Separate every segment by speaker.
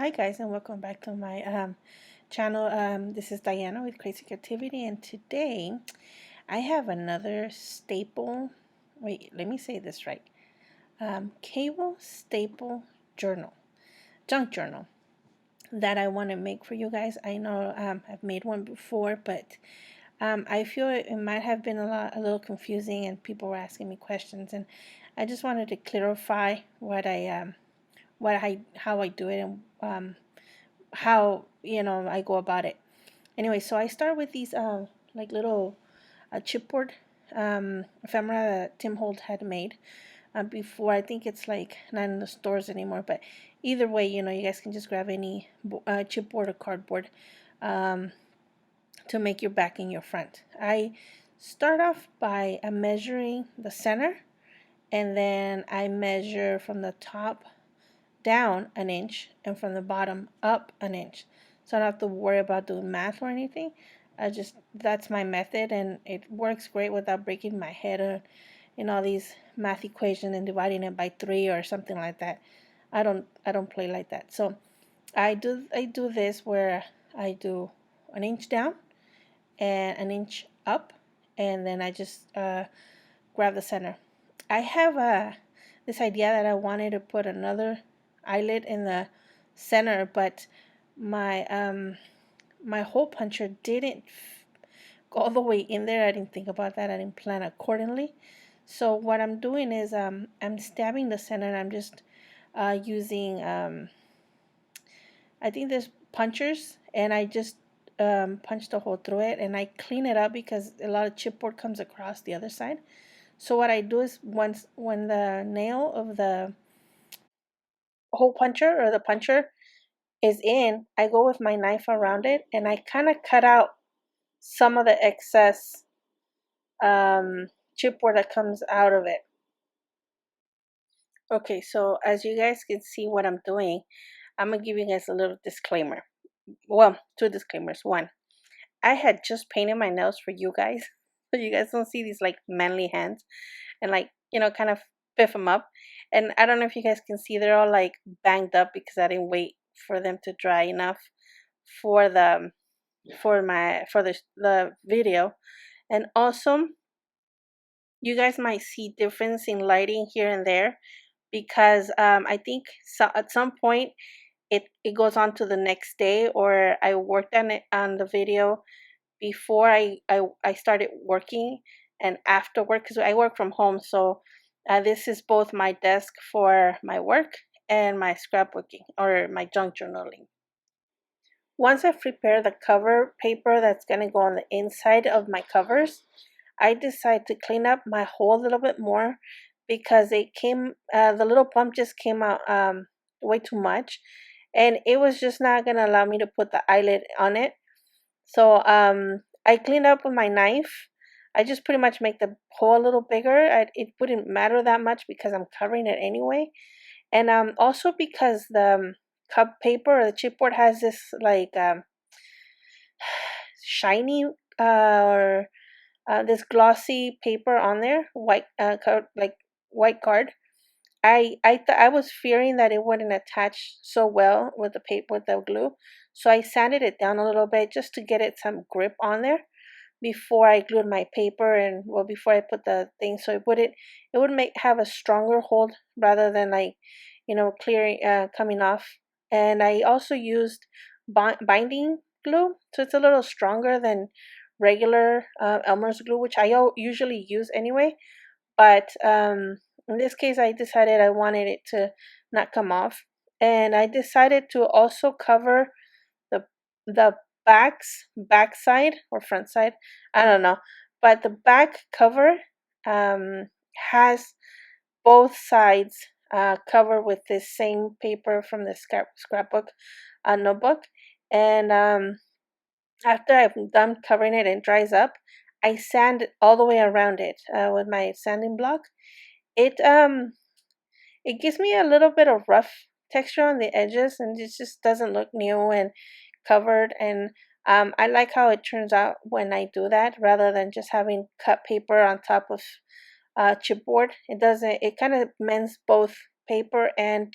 Speaker 1: Hi guys, and welcome back to my channel. This is Diana with Crazy Creativity, and today I have another staple. Wait, let me say this right. Cable staple journal, junk journal that I want to make for you guys. I know I've made one before, but I feel it might have been a little confusing, and people were asking me questions, and I just wanted to clarify how I do it, and how I go about it. Anyway, so I start with these like little chipboard ephemera that Tim Holt had made before. I think it's like not in the stores anymore, but either way, you guys can just grab any chipboard or cardboard um, to make your back and your front. I start off by measuring the center, and then I measure from the top down an inch and from the bottom up an inch. So I don't have to worry about doing math or anything. That's my method, and it works great without breaking my head in all these math equations and dividing it by 3 or something like that. I don't play like that. So I do this where I do an inch down and an inch up, and then I just grab the center. I have this idea that I wanted to put another eyelet in the center, but my hole puncher didn't go all the way in there. I didn't think about that. I didn't plan accordingly. So what I'm doing is I'm stabbing the center, and I'm just using I think there's punchers, and I just punch the hole through it, and I clean it up because a lot of chipboard comes across the other side. So what I do is when the nail of the hole puncher or the puncher is in, I go with my knife around it, and I kind of cut out some of the excess chipboard that comes out of it. Okay, so as you guys can see what I'm doing, I'm gonna give you guys a little disclaimer. Well, two disclaimers. One, I had just painted my nails for you guys, so you guys don't see these like manly hands, and like kind of piff them up. And I don't know if you guys can see, they're all like banged up because I didn't wait for them to dry enough for the video. And also, you guys might see difference in lighting here and there because I think at some point it goes on to the next day, or I worked on it on the video before I started working and after work, because I work from home. So this is both my desk for my work and my scrapbooking or my junk journaling. Once I've prepared the cover paper that's going to go on the inside of my covers, I decide to clean up my hole a little bit more because the little bump just came out way too much, and it was just not going to allow me to put the eyelet on it. So I cleaned up with my knife. I just pretty much make the hole a little bigger. It wouldn't matter that much because I'm covering it anyway. And also because the cup paper or the chipboard has this like shiny or this glossy paper on there, white like white card. I was fearing that it wouldn't attach so well with the paper with the glue, so I sanded it down a little bit just to get it some grip on there before I glued my paper, and well, before I put the thing, so it would have a stronger hold rather than like clearing coming off. And I also used binding glue, so it's a little stronger than regular Elmer's glue, which I usually use anyway. But in this case, I decided I wanted it to not come off, and I decided to also cover the the backside or front side. I don't know, but the back cover has both sides covered with this same paper from the scrapbook notebook. And after I'm done covering it and dries up, I sand all the way around it with my sanding block. It gives me a little bit of rough texture on the edges, and it just doesn't look new and covered. And I like how it turns out when I do that, rather than just having cut paper on top of chipboard. It kind of mends both paper and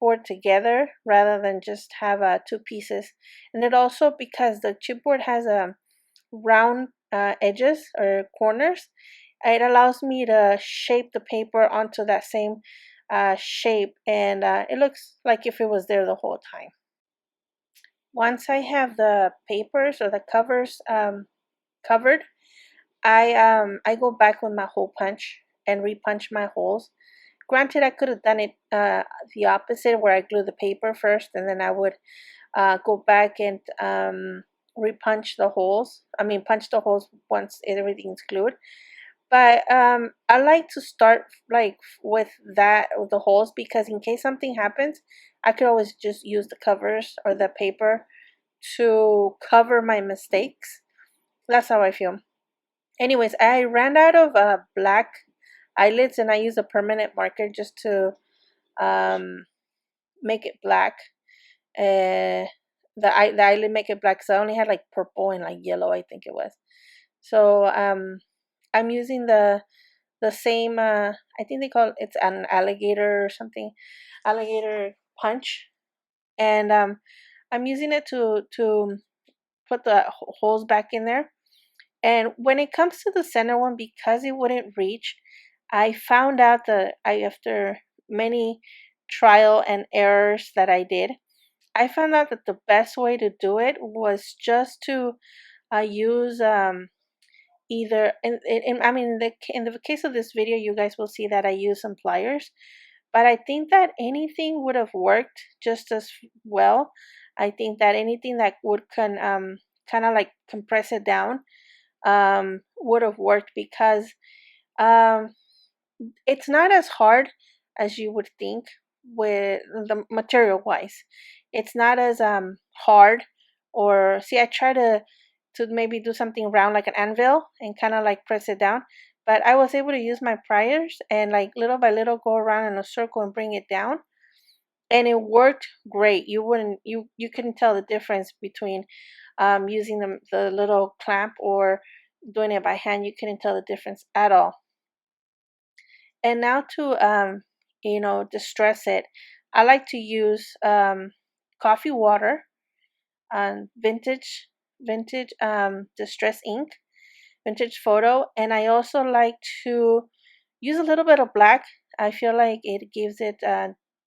Speaker 1: chipboard together rather than just have two pieces. And it also, because the chipboard has round edges or corners, it allows me to shape the paper onto that same shape, and it looks like if it was there the whole time. Once I have the papers or the covers covered, I go back with my hole punch and repunch my holes. Granted, I could have done it the opposite, where I glue the paper first and then I would go back and repunch the holes. I mean, punch the holes once everything's glued. But I like to start like with that, with the holes, because in case something happens, I could always just use the covers or the paper to cover my mistakes. That's how I feel. Anyways, I ran out of black eyelets, and I used a permanent marker just to um, make it black. The eyelid make it black, so I only had like purple and like yellow, I think it was. So I'm using the same. I think they call it's an alligator or something, alligator punch, and I'm using it to put the holes back in there. And when it comes to the center one, because it wouldn't reach, I found out that after many trial and errors that I did, I found out that the best way to do it was just to use either I mean, in the case of this video, you guys will see that I use some pliers, but I think that anything would have worked just as well. I think that anything that would can kind of like compress it down would have worked, because um, it's not as hard as you would think with the material wise. It's not as hard. Or see, I try to maybe do something round like an anvil and kind of like press it down, but I was able to use my pliers and like little by little go around in a circle and bring it down, and it worked great. You couldn't tell the difference between using the little clamp or doing it by hand. You couldn't tell the difference at all. And now to distress it, I like to use coffee water and vintage distress ink, vintage photo, and I also like to use a little bit of black. I feel like it gives it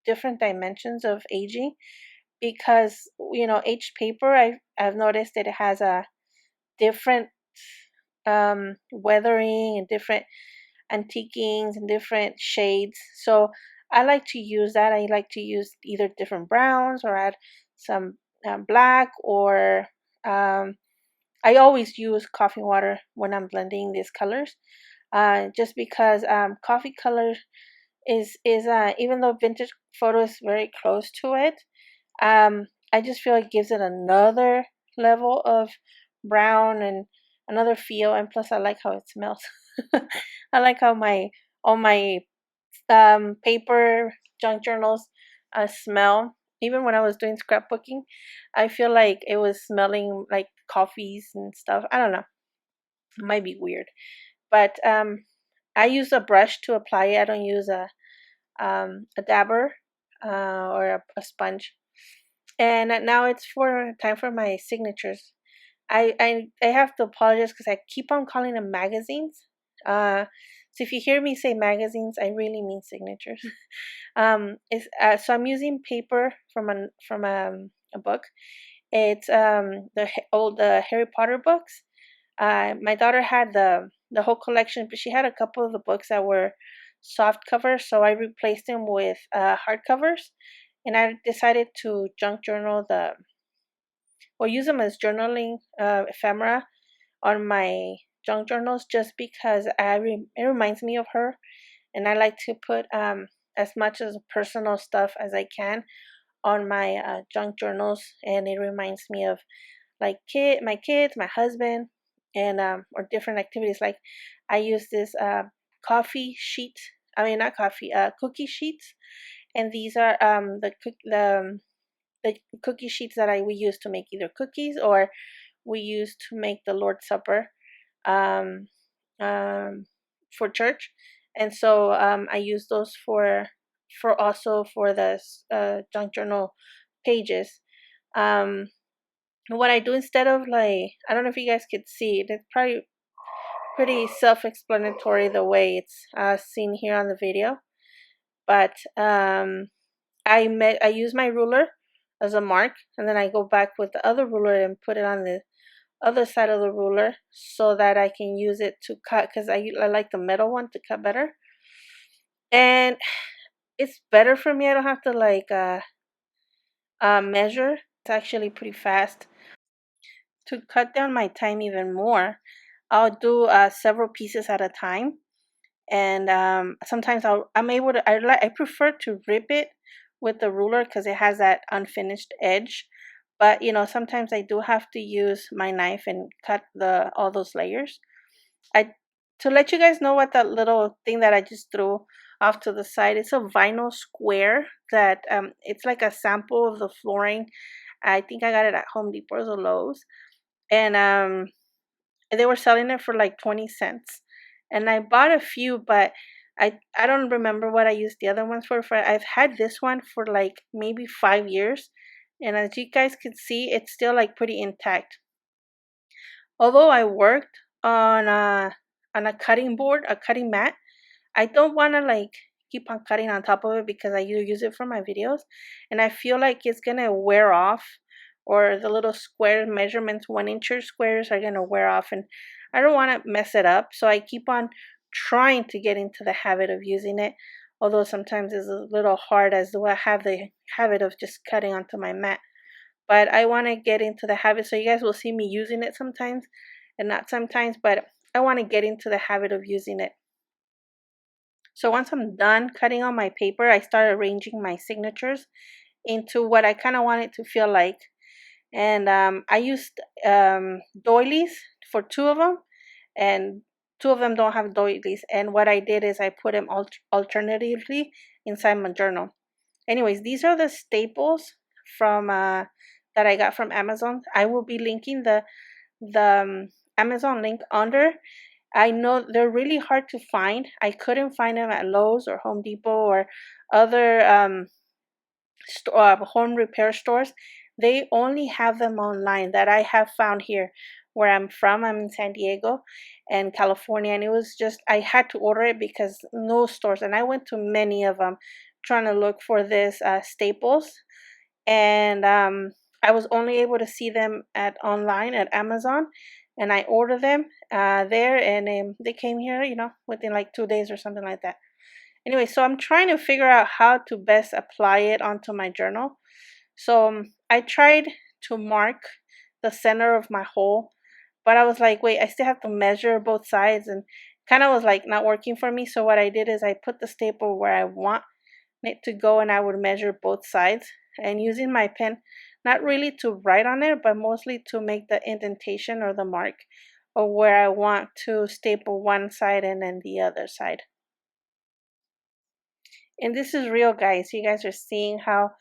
Speaker 1: different dimensions of aging, because aged paper, I've noticed that it has a different weathering and different antiquings and different shades. So I like to use that. I like to use either different browns or add some black, or I always use coffee water when I'm blending these colors. Just because coffee color is even though vintage photo is very close to it, I just feel it gives it another level of brown and another feel, and plus I like how it smells. I like how my all my paper junk journals smell. Even when I was doing scrapbooking, I feel like it was smelling like coffees and stuff. I don't know. It might be weird, but I use a brush to apply it. I don't use a dabber or a sponge. And now it's for time for my signatures. I have to apologize because I keep on calling them magazines. So if you hear me say magazines, I really mean signatures. So I'm using paper from a book. It's the old Harry Potter books. My daughter had the whole collection, but she had a couple of the books that were soft covers, so I replaced them with hard covers, and I decided to junk journal or use them as journaling ephemera on my junk journals, just because it reminds me of her, and I like to put as much as personal stuff as I can on my junk journals, and it reminds me of like my kids, my husband, and or different activities. Like I use this coffee sheet. I mean, not coffee, cookie sheets, and these are the cookie sheets that we use to make either cookies, or we use to make the Lord's Supper um, um, for church. And so I use those for also for the junk journal pages. Um, what I do instead of like, I don't know if you guys could see it. It's probably pretty self-explanatory the way it's seen here on the video. But I use my ruler as a mark, and then I go back with the other ruler and put it on the other side of the ruler so that I can use it to cut, because I like the metal one to cut better. And it's better for me. I don't have to like measure. It's actually pretty fast. To cut down my time even more, I'll do several pieces at a time, and sometimes I'm able to. I prefer to rip it with the ruler because it has that unfinished edge. But sometimes I do have to use my knife and cut the all those layers. I To let you guys know what that little thing that I just threw off to the side. It's a vinyl square that it's like a sample of the flooring. I think I got it at Home Depot or Lowe's, and they were selling it for like 20 cents. And I bought a few, but I don't remember what I used the other ones for. I've had this one for like maybe 5 years, and as you guys can see, it's still like pretty intact. Although I worked on a cutting board, a cutting mat, I don't want to like keep on cutting on top of it because I use it for my videos, and I feel like it's gonna wear off, or the little square measurements, 1 inch squares are gonna wear off, and I don't want to mess it up. So I keep on trying to get into the habit of using it, although sometimes it's a little hard as though I have the habit of just cutting onto my mat. But I want to get into the habit, so you guys will see me using it sometimes and not sometimes, but I want to get into the habit of using it. So once I'm done cutting on my paper, I start arranging my signatures into what I kind of want it to feel like. And I used doilies for two of them, and two of them don't have doilies. And what I did is I put them alternatively inside my journal. Anyways, these are the staples from that I got from Amazon. I will be linking the Amazon link under. I know they're really hard to find. I couldn't find them at Lowe's or Home Depot or other home repair stores. They only have them online that I have found here where I'm from. I'm in San Diego and California, and it was just I had to order it because no stores, and I went to many of them trying to look for this staples, and I was only able to see them at online at Amazon, and I ordered them there, and they came here, within like 2 days or something like that. Anyway, so I'm trying to figure out how to best apply it onto my journal. So I tried to mark the center of my hole, but I was like, wait, I still have to measure both sides, and kind of was like not working for me. So what I did is I put the staple where I want it to go, and I would measure both sides, and using my pen, not really to write on it, but mostly to make the indentation or the mark of where I want to staple one side and then the other side. And this is real, guys. You guys are seeing how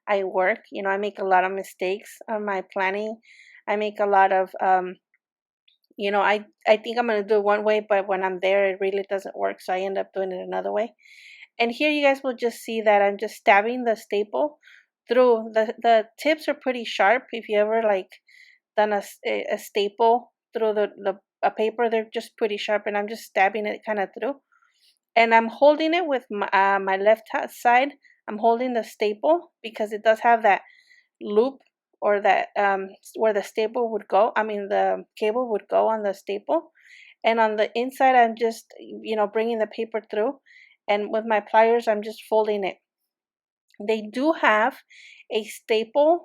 Speaker 1: I work. I make a lot of mistakes on my planning. I make a lot of I think I'm going to do it one way, but when I'm there it really doesn't work, so I end up doing it another way. And here you guys will just see that I'm just stabbing the staple through. The tips are pretty sharp. If you ever like done a staple through the a paper, they're just pretty sharp, and I'm just stabbing it kind of through. And I'm holding it with my left side. I'm holding the staple because it does have that loop, or that where the staple would go. I mean, the cable would go on the staple. And on the inside, I'm just, bringing the paper through. And with my pliers, I'm just folding it. They do have a stapler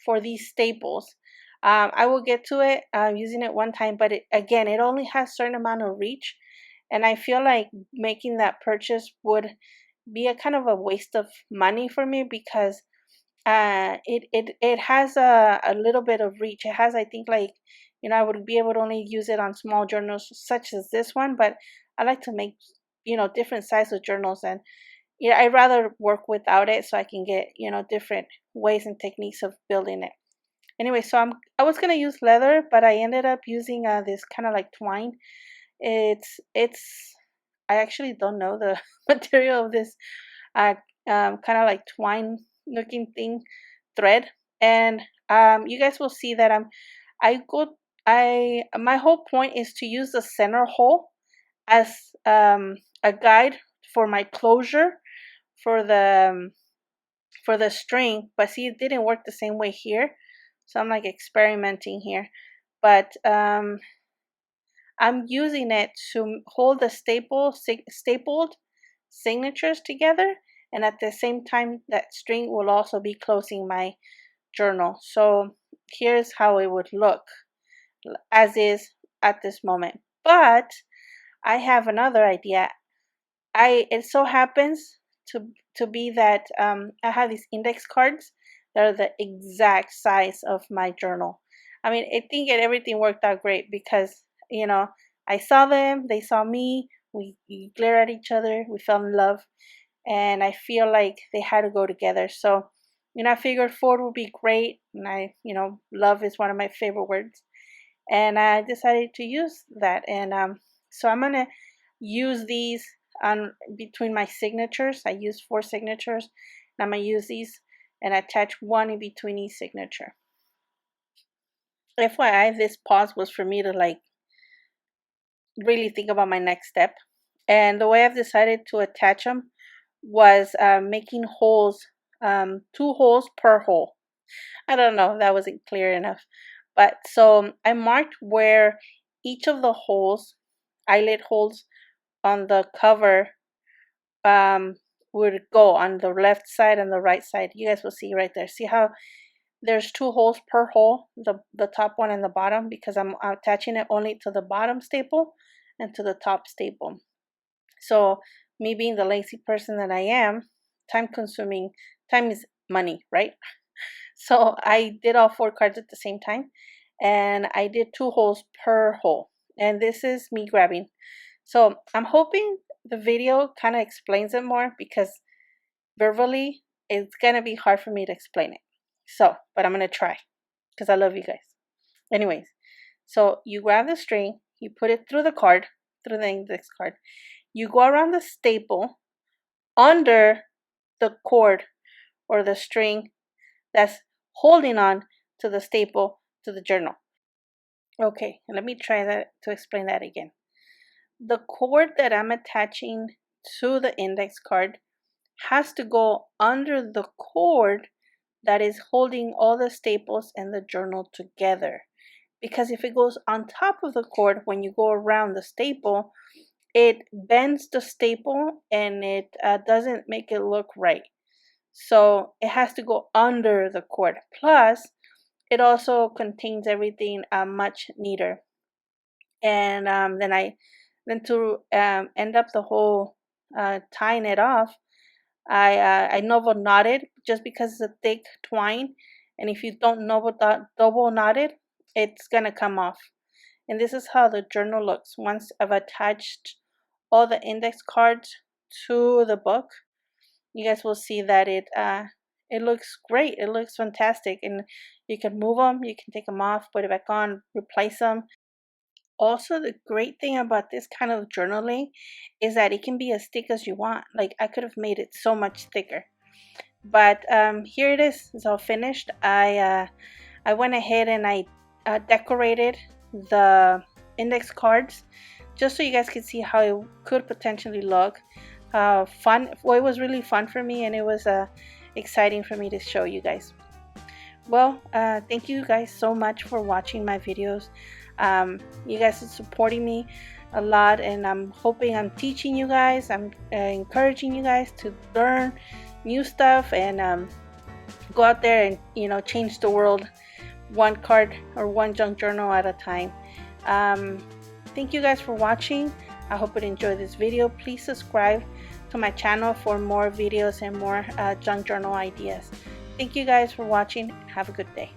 Speaker 1: for these staples. I will get to it using it one time, but it only has a certain amount of reach. And I feel like making that purchase would be a kind of a waste of money for me because it has a little bit of reach. It has, I think, like, I would be able to only use it on small journals such as this one, but I like to make, different size of journals, and I'd rather work without it so I can get, different ways and techniques of building it. Anyway, so I was gonna use leather, but I ended up using this kind of like twine. It's I actually don't know the material of this uh, kind of like twine looking thing thread, and you guys will see that I go I my whole point is to use the center hole as a guide for my closure for the string. But see, it didn't work the same way here, so I'm like experimenting here. But I'm using it to hold the stapled signatures together, and at the same time that string will also be closing my journal. So here's how it would look as is at this moment. But I have another idea. It so happens to be that I have these index cards that are the exact size of my journal. I mean, I think everything worked out great because I saw them, they saw me, we glared at each other, we fell in love, and I feel like they had to go together. So I figured Ford would be great, and love is one of my favorite words, and I decided to use that. And so I'm gonna use these on between my signatures. I use 4 signatures, and I'm gonna use these and attach one in between each signature. FYI, this pause was for me to like really think about my next step, and the way I've decided to attach them was making holes, 2 holes per hole. I don't know if that wasn't clear enough, but so I marked where each of the holes, eyelet holes on the cover, would go on the left side and the right side. You guys will see right there. See how there's 2 holes per hole, the top one and the bottom, because I'm attaching it only to the bottom staple and to the top staple. So me being the lazy person that I am, time is money, right? So I did all 4 cards at the same time, and I did 2 holes per hole, and this is me grabbing. So I'm hoping the video kind of explains it more, because verbally it's gonna be hard for me to explain it. So, but I'm gonna try because I love you guys. Anyways, so you grab the string, you put it through the index card. You go around the staple under the cord or the string that's holding on to the staple to the journal. Okay, let me try to explain that again. The cord that I'm attaching to the index card has to go under the cord that is holding all the staples and the journal together. Because if it goes on top of the cord, when you go around the staple, it bends the staple and it doesn't make it look right. So it has to go under the cord. Plus, it also contains everything much neater. And then to end up the whole tying it off, I double knotted, just because it's a thick twine, and if you don't double knot it, it's gonna come off. And this is how the journal looks once I've attached all the index cards to the book. You guys will see that it looks great. It looks fantastic, and you can move them, you can take them off, put it back on, replace them. Also, the great thing about this kind of journaling is that it can be as thick as you want. Like, I could have made it so much thicker, but here it is. It's all finished. I went ahead and I decorated the index cards just so you guys could see how it could potentially look. Fun. Well, it was really fun for me, and it was exciting for me to show you guys. Well, thank you guys so much for watching my videos. You guys are supporting me a lot, and I'm hoping I'm teaching you guys. I'm encouraging you guys to learn new stuff and go out there and change the world one card or one junk journal at a time. Thank you guys for watching. I hope you enjoyed this video. Please subscribe to my channel for more videos and more junk journal ideas. Thank you guys for watching. Have a good day.